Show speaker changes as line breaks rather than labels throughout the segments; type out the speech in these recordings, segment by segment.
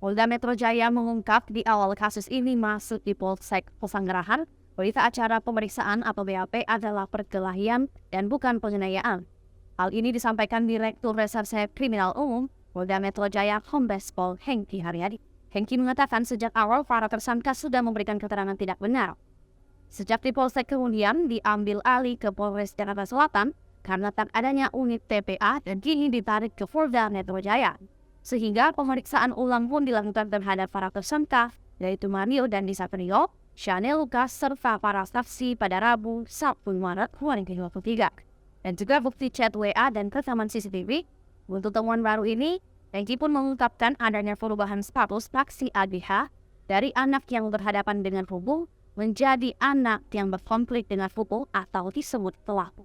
Polda Metro Jaya mengungkap di awal kasus ini masuk di Polsek Pesanggerahan, berita acara pemeriksaan atau BAP adalah perkelahian dan bukan penganiayaan. Hal ini disampaikan Direktur Reserse Kriminal Umum Polda Metro Jaya Kombes Pol Hengki Haryadi. Hengki mengatakan sejak awal para tersangka sudah memberikan keterangan tidak benar. Sejak di Polsek kemudian diambil alih ke Polres Jakarta Selatan karena tak adanya unit TPA dan kini ditarik ke Polda Metro Jaya. Sehingga pemeriksaan ulang pun dilakukan terhadap para tersangka, yaitu Mario dan Satrio, Chanel Lucas, serta para saksi pada Rabu 1 Maret 2023. Dan juga bukti chat WA dan rekaman CCTV. Untuk temuan baru ini, Hengki pun mengungkapkan adanya perubahan status saksi ABH dari anak yang berhadapan dengan hukum menjadi anak yang berkonflik dengan hukum atau disebut pelaku.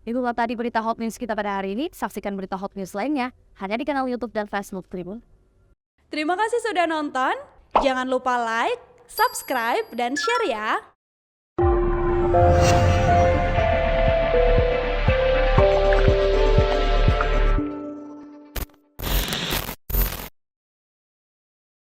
Itulah tadi berita hot news kita pada hari ini. Saksikan berita hot news lainnya hanya di kanal YouTube dan Facebook Tribun.
Terima kasih sudah nonton. Jangan lupa like, subscribe, dan share ya.